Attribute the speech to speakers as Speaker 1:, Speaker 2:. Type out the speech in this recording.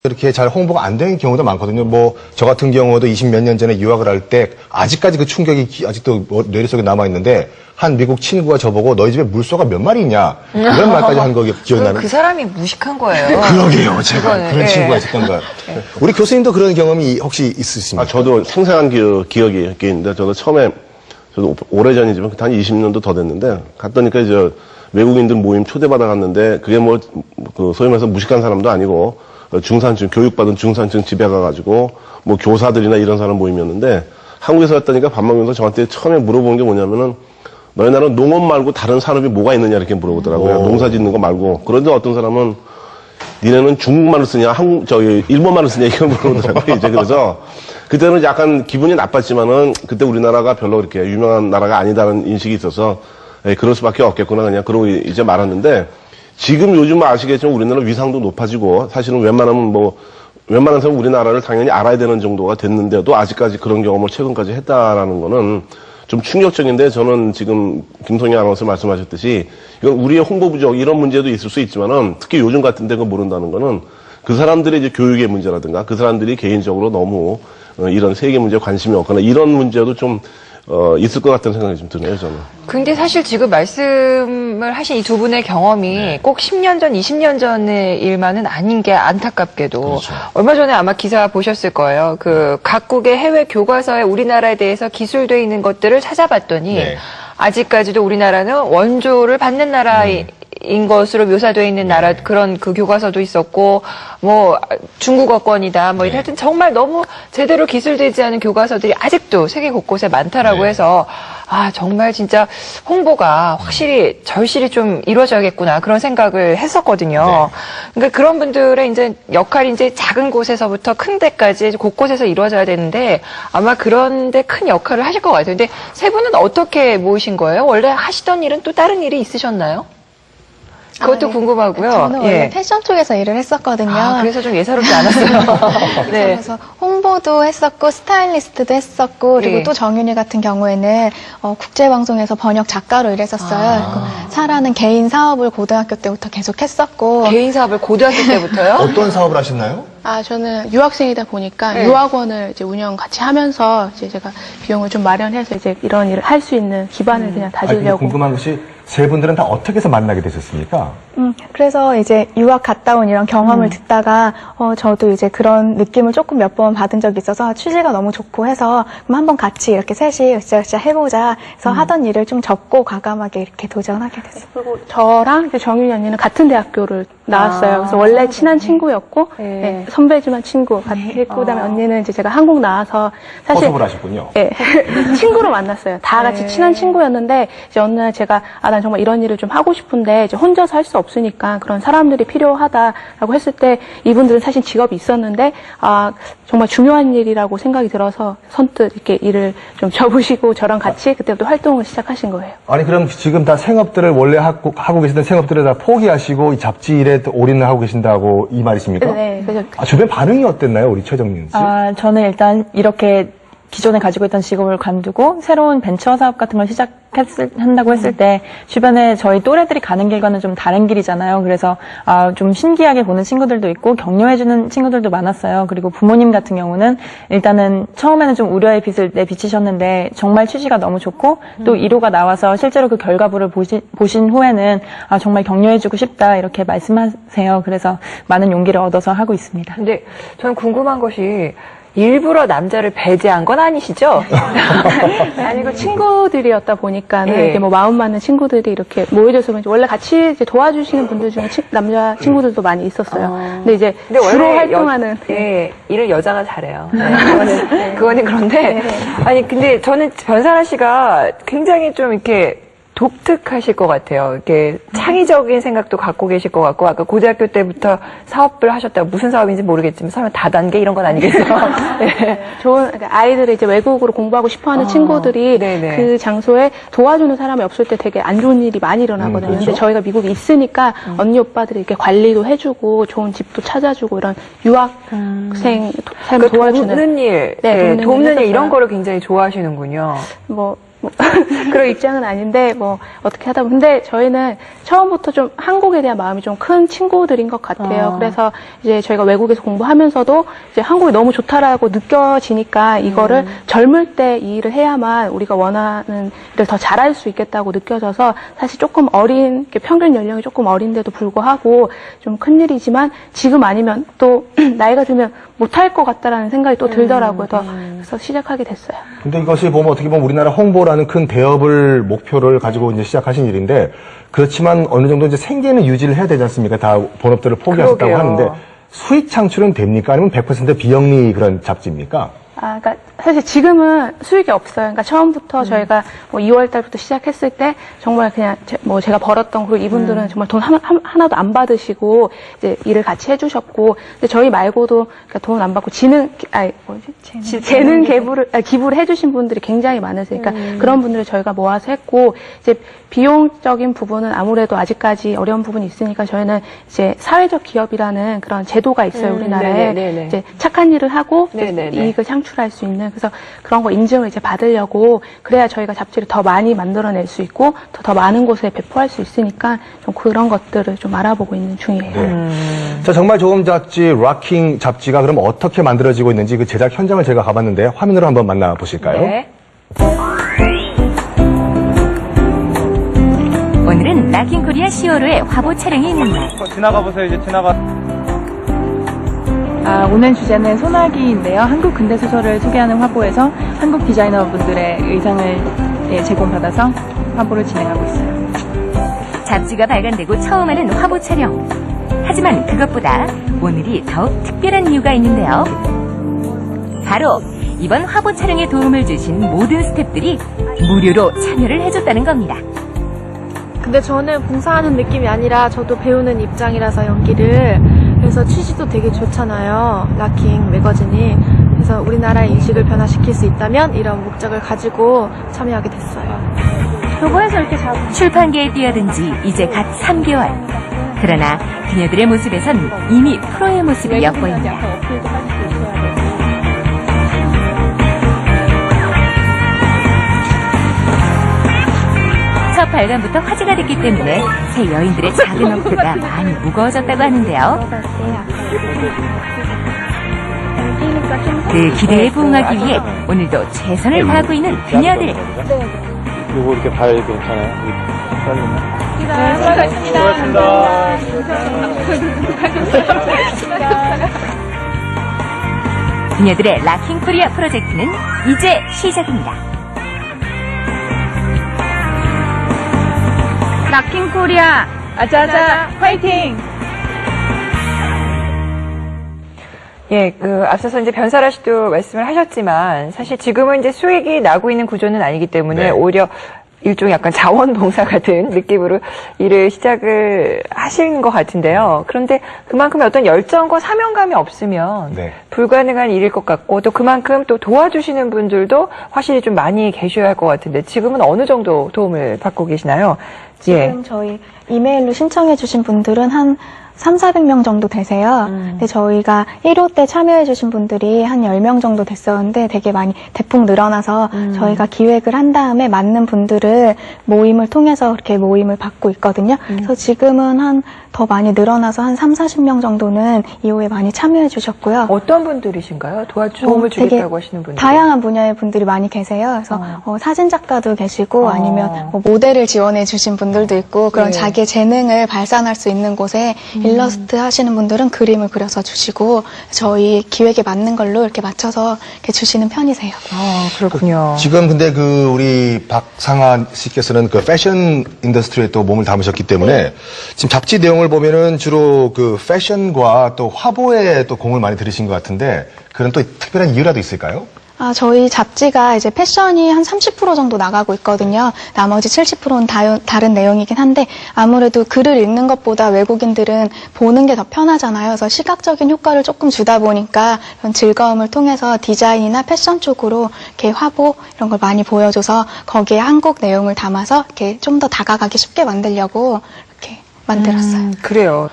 Speaker 1: 그렇게 잘 홍보가 안 되는 경우도 많거든요. 뭐 저 같은 경우도 20몇 년 전에 유학을 할 때 아직까지 그 충격이 아직도 뇌리 속에 남아 있는데 한 미국 친구가 저보고 너희 집에 물소가 몇 마리 있냐 이런 말까지 한 거 기억나는.
Speaker 2: 그 사람이 무식한 거예요.
Speaker 1: 그러게요. 제가
Speaker 2: 그거는,
Speaker 1: 그런 친구가 있었던 거예요. 우리 교수님도 그런 경험이 혹시 있으십니까?
Speaker 3: 저도 생생한 기억이 있는데 저도 처음에 저도 오래전이지만 한 20년도 더 됐는데 갔더니까 이제 외국인들 모임 초대받아 갔는데 그게 뭐 그 소위 말해서 무식한 사람도 아니고 중산층 교육받은 중산층 집에 가가지고 뭐 교사들이나 이런 사람 모임이었는데 한국에서 왔다니까 밥 먹으면서 저한테 처음에 물어본 게 뭐냐면은 너희 나라는 농업 말고 다른 산업이 뭐가 있느냐 이렇게 물어보더라고요. 농사 짓는 거 말고. 그런데 어떤 사람은 니네는 중국말을 쓰냐 일본말을 쓰냐 이걸 물어보더라고요. 이제 그래서 그때는 약간 기분이 나빴지만은 그때 우리나라가 별로 그렇게 유명한 나라가 아니다는 인식이 있어서 그럴 수밖에 없겠구나 그냥 그러고 이제 말았는데 지금 요즘 아시겠지만 우리나라 위상도 높아지고 사실은 웬만한 사람은 우리나라를 당연히 알아야 되는 정도가 됐는데도 아직까지 그런 경험을 최근까지 했다라는 거는 좀 충격적인데 저는 지금 김성희 아나운서 말씀하셨듯이 이건 우리의 홍보 부족 이런 문제도 있을 수 있지만은 특히 요즘 같은 데 모른다는 거는 그 사람들의 이제 교육의 문제라든가 그 사람들이 개인적으로 너무 이런 세계 문제에 관심이 없거나 이런 문제도 좀 있을 것 같다는 생각이 좀 드네요, 저는.
Speaker 2: 근데 사실 지금 말씀을 하신 이 두 분의 경험이 꼭 10년 전, 20년 전의 일만은 아닌 게 안타깝게도.
Speaker 1: 그렇죠.
Speaker 2: 얼마 전에 아마 기사 보셨을 거예요. 그 각국의 해외 교과서에 우리나라에 대해서 기술되어 있는 것들을 찾아봤더니
Speaker 1: 네.
Speaker 2: 아직까지도 우리나라는 원조를 받는 나라인 것으로 묘사되어 있는 나라 그런 그 교과서도 있었고 뭐 중국어권이다 뭐 하여튼 정말 너무 제대로 기술되지 않은 교과서들이 아직도 세계 곳곳에 많다라고 해서 아 정말 진짜 홍보가 확실히 절실히 좀 이루어져야겠구나 그런 생각을 했었거든요. 그러니까 그런 분들의 이제 역할이 이제 작은 곳에서부터 큰 데까지 곳곳에서 이루어져야 되는데 아마 그런데 큰 역할을 하실 것 같아요. 근데 세 분은 어떻게 모이신 거예요? 원래 하시던 일은 또 다른 일이 있으셨나요? 그것도
Speaker 4: 네.
Speaker 2: 궁금하고요.
Speaker 4: 저는 원래 패션 쪽에서 일을 했었거든요.
Speaker 2: 그래서 좀 예사롭지 않았어요. 네.
Speaker 4: 그래서 홍보도 했었고 스타일리스트도 했었고 그리고
Speaker 2: 네.
Speaker 4: 또 정윤이 같은 경우에는 국제방송에서 번역 작가로 일했었어요. 사라는 개인 사업을 고등학교 때부터 계속 했었고
Speaker 2: 개인 사업을 고등학교 때부터요?
Speaker 1: 어떤 사업을 하셨나요?
Speaker 5: 저는 유학생이다 보니까
Speaker 2: 네.
Speaker 5: 유학원을 이제 운영 같이 하면서 이제 제가 비용을 좀 마련해서 이제 이런 일을 할 수 있는 기반을 그냥 다지려고.
Speaker 1: 궁금한 것이 세 분들은 다 어떻게 해서 만나게 되셨습니까?
Speaker 4: 그래서 이제 유학 갔다 온 이런 경험을 듣다가 저도 이제 그런 느낌을 조금 몇 번 받은 적이 있어서 취지가 너무 좋고 해서 그럼 한번 같이 이렇게 셋이 으쌰으쌰 해보자 해서 하던 일을 좀 접고 과감하게 이렇게 도전하게 됐어요.
Speaker 5: 그리고 저랑 이제 정윤이 언니는 같은 대학교를 나왔어요. 그래서 원래 친한 친구였고 네, 선배지만 친구 같이 했고 그다음에 언니는 이제 제가 한국 나와서 사실
Speaker 1: 허석을 하셨군요.
Speaker 5: 네, 친구로 만났어요. 다 같이 친한 친구였는데 이제 어느 날 제가 난 정말 이런 일을 좀 하고 싶은데 이제 혼자서 할 수 없으니까 그런 사람들이 필요하다라고 했을 때 이분들은 사실 직업이 있었는데 정말 중요한 일이라고 생각이 들어서 선뜻 이렇게 일을 좀 접으시고 저랑 같이 그때부터 활동을 시작하신 거예요.
Speaker 1: 아니 그럼 지금 다 생업들을 원래 하고 계시던 생업들을 다 포기하시고 이 잡지 일에 올인을 하고 계신다고 이 말이십니까?
Speaker 5: 네, 그래서
Speaker 1: 주변 반응이 어땠나요, 우리 최정민 씨?
Speaker 6: 저는 일단 이렇게 기존에 가지고 있던 직업을 관두고 새로운 벤처 사업 같은 걸 한다고 했을 때 주변에 저희 또래들이 가는 길과는 좀 다른 길이잖아요. 그래서 좀 신기하게 보는 친구들도 있고 격려해주는 친구들도 많았어요. 그리고 부모님 같은 경우는 일단은 처음에는 좀 우려의 빛을 내비치셨는데 정말 취지가 너무 좋고 또 1호가 나와서 실제로 그 결과물을 보신 후에는 정말 격려해주고 싶다 이렇게 말씀하세요. 그래서 많은 용기를 얻어서 하고 있습니다.
Speaker 2: 근데 저는 궁금한 것이 일부러 남자를 배제한 건 아니시죠?
Speaker 5: 아니고 친구들이었다 보니까는
Speaker 2: 예.
Speaker 5: 이렇게 뭐 마음 맞는 친구들이 이렇게 모여져서 그런지 원래 같이 이제 도와주시는 분들 중에 남자 친구들도 많이 있었어요. 근데 이제 주로 활동하는
Speaker 2: 일을 여자가 잘해요. 그거는 그런데 아니 근데 저는 변사라 씨가 굉장히 좀 이렇게 독특하실 것 같아요. 이렇게 창의적인 생각도 갖고 계실 것 같고 아까 고등학교 때부터 사업을 하셨다고 무슨 사업인지 모르겠지만 설마 다단계 이런 건 아니겠죠? 네.
Speaker 5: 좋은 아이들이 이제 외국으로 공부하고 싶어하는 친구들이
Speaker 2: 네네.
Speaker 5: 그 장소에 도와주는 사람이 없을 때 되게 안 좋은 일이 많이 일어나거든요.
Speaker 1: 그렇죠?
Speaker 5: 근데 저희가 미국에 있으니까 언니 오빠들이 이렇게 관리도 해주고 좋은 집도 찾아주고 이런 유학생 삶을 도와주는
Speaker 2: 돕는 일,
Speaker 5: 네, 돕는 일
Speaker 2: 돕는 일
Speaker 5: 했었어요.
Speaker 2: 이런 거를 굉장히 좋아하시는군요.
Speaker 5: 뭐 뭐 그런 입장은 아닌데 뭐 어떻게 하다 보면 근데 저희는 처음부터 좀 한국에 대한 마음이 좀 큰 친구들인 것 같아요. 그래서 이제 저희가 외국에서 공부하면서도 이제 한국이 너무 좋다라고 느껴지니까 이거를 젊을 때 이 일을 해야만 우리가 원하는 일을 더 잘할 수 있겠다고 느껴져서 사실 조금 어린 평균 연령이 조금 어린데도 불구하고 좀 큰일이지만 지금 아니면 또 나이가 들면 못할 것 같다라는 생각이 또 들더라고요. 그래서 시작하게 됐어요.
Speaker 1: 근데 이것이 보면 어떻게 보면 우리나라 홍보라는 큰 대업을 목표를 가지고 이제 시작하신 일인데 그렇지만 어느 정도 이제 생계는 유지를 해야 되지 않습니까? 다 본업들을 포기하셨다고
Speaker 2: 그러게요.
Speaker 1: 하는데 수익 창출은 됩니까? 아니면 100% 비영리 그런 잡지입니까?
Speaker 5: 그러니까 사실 지금은 수익이 없어요. 그러니까 처음부터 저희가 뭐 2월 달부터 시작했을 때 정말 그냥 제가 벌었던 그리고 이분들은 정말 돈 하나도 안 받으시고 이제 일을 같이 해주셨고 근데 저희 말고도 그러니까 돈 안 받고 재능 기부를 해주신 분들이 굉장히 많으세요. 그러니까 그런 분들을 저희가 모아서 했고 이제 비용적인 부분은 아무래도 아직까지 어려운 부분이 있으니까 저희는 이제 사회적 기업이라는 그런 제도가 있어요. 우리나라에
Speaker 2: 네네네네.
Speaker 5: 이제 착한 일을 하고
Speaker 2: 네네네.
Speaker 5: 이익을 창출할 수 있는 그래서 그런 거 인증을 이제 받으려고 그래야 저희가 잡지를 더 많이 만들어낼 수 있고 더 많은 곳에 배포할 수 있으니까 좀 그런 것들을 좀 알아보고 있는 중이에요.
Speaker 1: 네. 자, 정말 좋은 잡지 락킹 잡지가 그럼 어떻게 만들어지고 있는지 그 제작 현장을 제가 가봤는데 화면으로 한번 만나보실까요?
Speaker 2: 네.
Speaker 7: 오늘은 락킹 코리아 10월호의 화보 촬영이 있는 날.
Speaker 8: 지나가 보세요. 이제 지나가.
Speaker 6: 오늘 주제는 소나기인데요. 한국 근대 소설을 소개하는 화보에서 한국 디자이너분들의 의상을 제공받아서 화보를 진행하고 있어요.
Speaker 7: 잡지가 발간되고 처음 하는 화보 촬영. 하지만 그것보다 오늘이 더욱 특별한 이유가 있는데요. 바로 이번 화보 촬영에 도움을 주신 모든 스태프들이 무료로 참여를 해줬다는 겁니다.
Speaker 9: 근데 저는 봉사하는 느낌이 아니라 저도 배우는 입장이라서 연기를 그래서 취지도 되게 좋잖아요. 락킹 매거진이. 그래서 우리나라의 인식을 변화시킬 수 있다면 이런 목적을 가지고 참여하게 됐어요.
Speaker 7: 교보에서 이렇게 출판계에 뛰어든 지 이제 갓 3개월. 그러나 그녀들의 모습에선 이미 프로의 모습이 엿보입니다. 첫 발간부터 화제가 됐기 때문에 새 여인들의 작은 어깨가 많이 무거워졌다고 하는데요. 그 기대에 부응하기 위해 오늘도 최선을 다하고 있는 그녀들.
Speaker 8: 요거 이렇게 봐야 괜찮아요?
Speaker 7: 그녀들의 락킹 코리아 프로젝트는 이제 시작입니다.
Speaker 6: 락킹 코리아 아자아자 화이팅!
Speaker 2: 예, 앞서서 이제 변사라 씨도 말씀을 하셨지만 사실 지금은 이제 수익이 나고 있는 구조는 아니기 때문에
Speaker 1: 네.
Speaker 2: 오히려 일종의 약간 자원봉사 같은 느낌으로 일을 시작을 하신 것 같은데요. 그런데 그만큼의 어떤 열정과 사명감이 없으면
Speaker 1: 네.
Speaker 2: 불가능한 일일 것 같고 또 그만큼 또 도와주시는 분들도 확실히 좀 많이 계셔야 할 것 같은데 지금은 어느 정도 도움을 받고 계시나요?
Speaker 4: 지금 저희 이메일로 신청해 주신 분들은 한 300~400명 정도 되세요. 근데 저희가 1호 때 참여해 주신 분들이 한 10명 정도 됐었는데 되게 많이 대폭 늘어나서 저희가 기획을 한 다음에 맞는 분들을 모임을 통해서 이렇게 모임을 받고 있거든요. 그래서 지금은 한 더 많이 늘어나서 한 30~40명 정도는 2호에 많이 참여해 주셨고요.
Speaker 2: 어떤 분들이신가요? 도움을
Speaker 4: 되게
Speaker 2: 주겠다고 하시는 분들?
Speaker 4: 다양한 분야의 분들이 많이 계세요. 그래서 사진 작가도 계시고 아니면 뭐 모델을 지원해 주신 분들도 있고 그런
Speaker 2: 네.
Speaker 4: 자기의 재능을 발산할 수 있는 곳에 일러스트 하시는 분들은 그림을 그려서 주시고 저희 기획에 맞는 걸로 이렇게 맞춰서 이렇게 주시는 편이세요.
Speaker 2: 그렇군요.
Speaker 1: 지금 근데 우리 박상아 씨께서는 그 패션 인더스트리에 또 몸을 담으셨기 때문에 지금 잡지 내용을 보면은 주로 그 패션과 또 화보에 또 공을 많이 들이신 것 같은데 그런 또 특별한 이유라도 있을까요?
Speaker 4: 저희 잡지가 이제 패션이 한 30% 정도 나가고 있거든요. 나머지 70%는 다른 내용이긴 한데 아무래도 글을 읽는 것보다 외국인들은 보는 게 더 편하잖아요. 그래서 시각적인 효과를 조금 주다 보니까 이런 즐거움을 통해서 디자인이나 패션 쪽으로 이렇게 화보 이런 걸 많이 보여줘서 거기에 한국 내용을 담아서 이렇게 좀 더 다가가기 쉽게 만들려고 이렇게 만들었어요.
Speaker 2: 그래요.